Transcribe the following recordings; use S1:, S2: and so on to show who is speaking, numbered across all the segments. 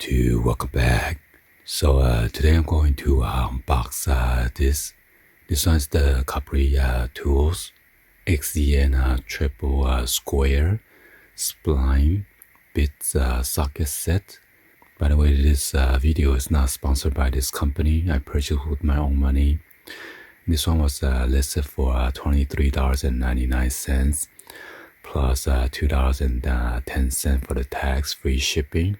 S1: YouTube, welcome back. So today I'm going to unbox this. This one's the Capri tools, XZN triple square spline bits socket set. By the way, this video is not sponsored by this company. I purchased with my own money. This one was listed for $23.99 plus $2.10 for the tax-free shipping.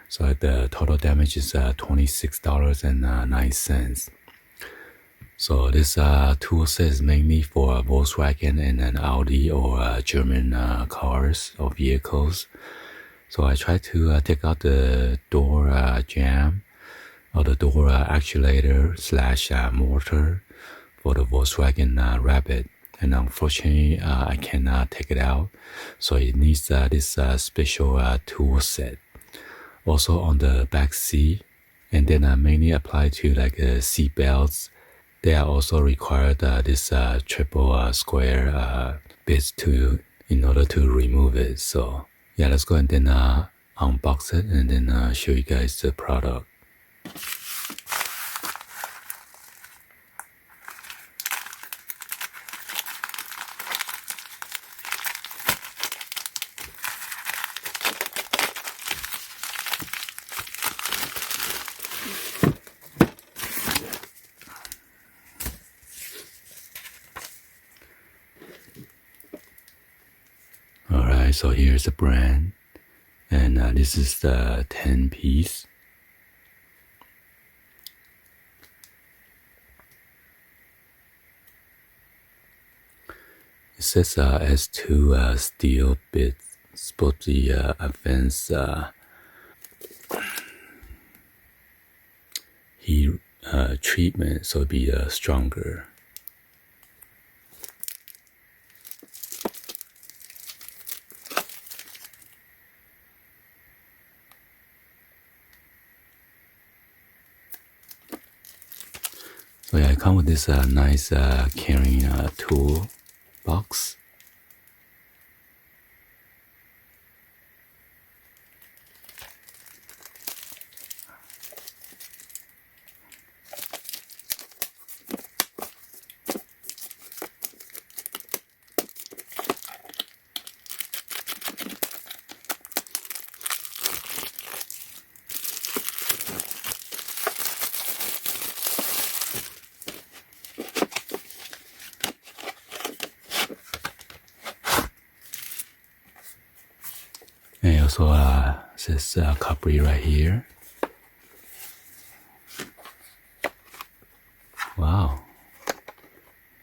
S1: So the total damage is $26.09. So this tool set is mainly for Volkswagen and then Audi or German cars or vehicles. So I tried to take out the door jamb or the door actuator / motor for the Volkswagen Rabbit. And unfortunately, I cannot take it out. So it needs this special tool set. Also on the back seat, and then mainly applied to like seat belts. They are also required this triple square bits in order to remove it. So yeah, let's go and then unbox it and then show you guys the product. Alright, so here's the brand, and this is the 10-piece. It says S2 steel bits, supposed to be advanced heat treatment, so it'll be stronger. So yeah, I come with this nice carrying tool box. And it also says Capri right here. Wow,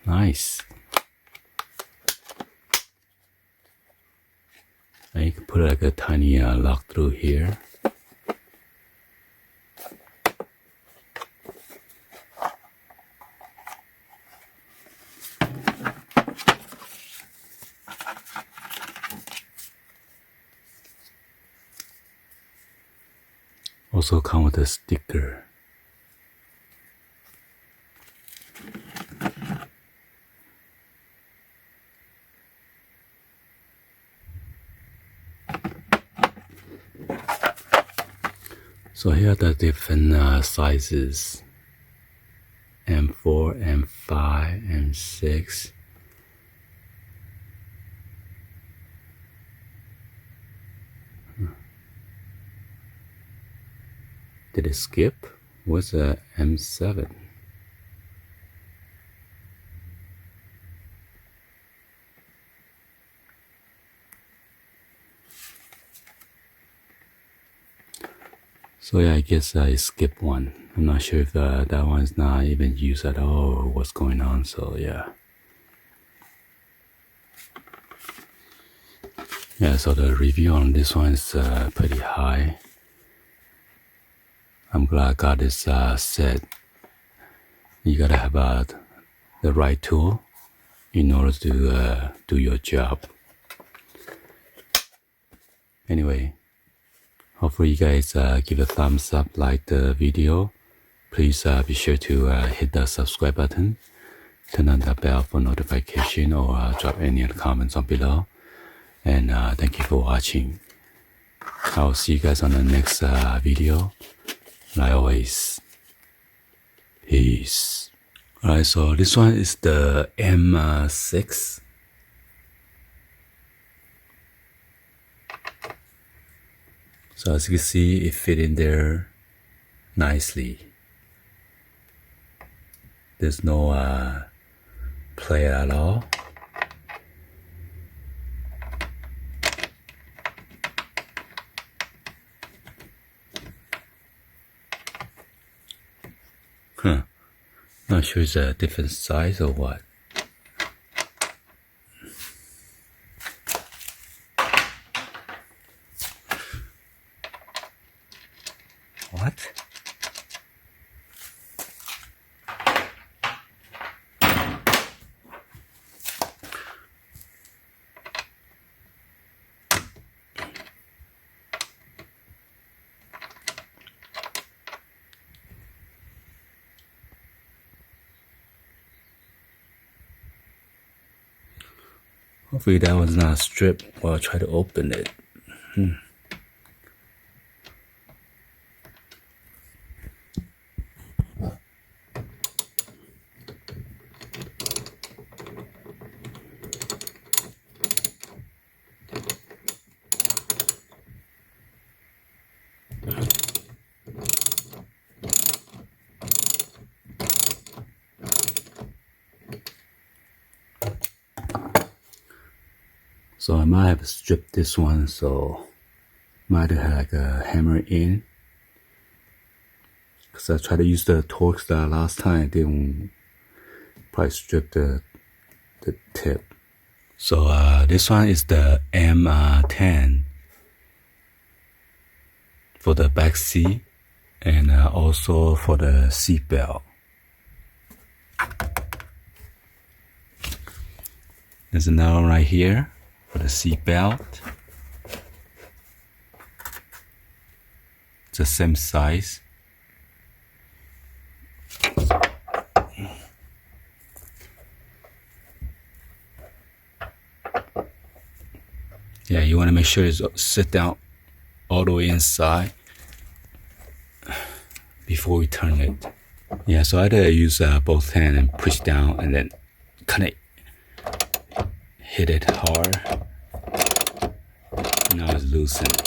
S1: nice. And you can put like a tiny lock through here. Also come with a sticker. So here are the different sizes: M4, M5, M6. Did it skip? What's a M7? So yeah, I guess I skipped one. I'm not sure if that one's not even used at all or what's going on, so yeah. Yeah, so the review on this one is pretty high. I'm glad I got this set. You gotta have the right tool in order to do your job. Anyway, hopefully you guys give a thumbs up, like the video. Please be sure to hit the subscribe button, turn on the bell for notification, or drop any other comments on below. And thank you for watching. I'll see you guys on the next video. Like always, peace. Alright, so this one is the M6. So as you can see, it fit in there nicely. There's no play at all. Not sure it's a different size or what. What? Hopefully that was not stripped while I try to open it. So I might have stripped this one, so might have like a hammer in. Cause I tried to use the torque style last time, it didn't probably strip the tip. So this one is the M10 for the back seat and also for the seat belt. There's another one right here for the seat belt. It's the same size. Yeah, you want to make sure it's sit down all the way inside before we turn it. Yeah, so I had to use both hands and push down and then kind of hit it hard. Now it's loosened.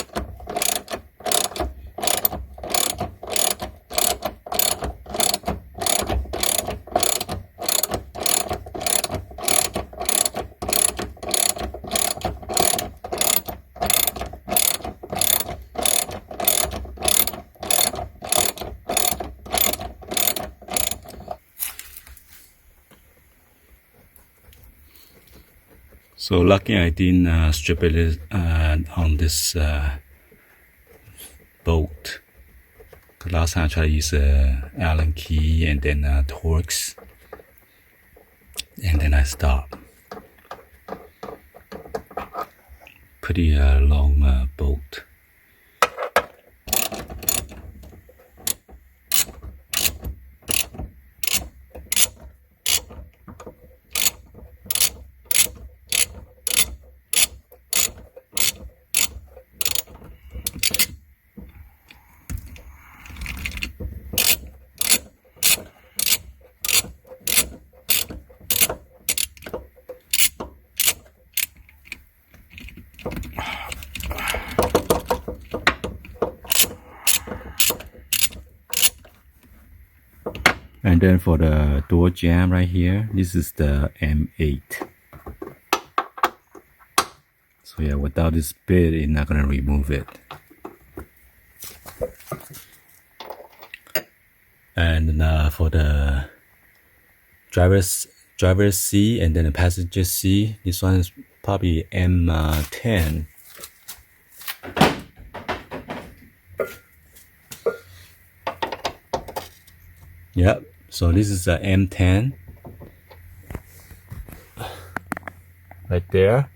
S1: So lucky I didn't strip it on this bolt. Cause last time I tried to use Allen key and then Torx, and then I stopped. Pretty long bolt. And then for the door jamb right here, this is the M8. So yeah, without this bit, it's not gonna remove it. And for the driver's seat and then the passenger seat, this one is probably M10. Yep, so this is the M10 right there.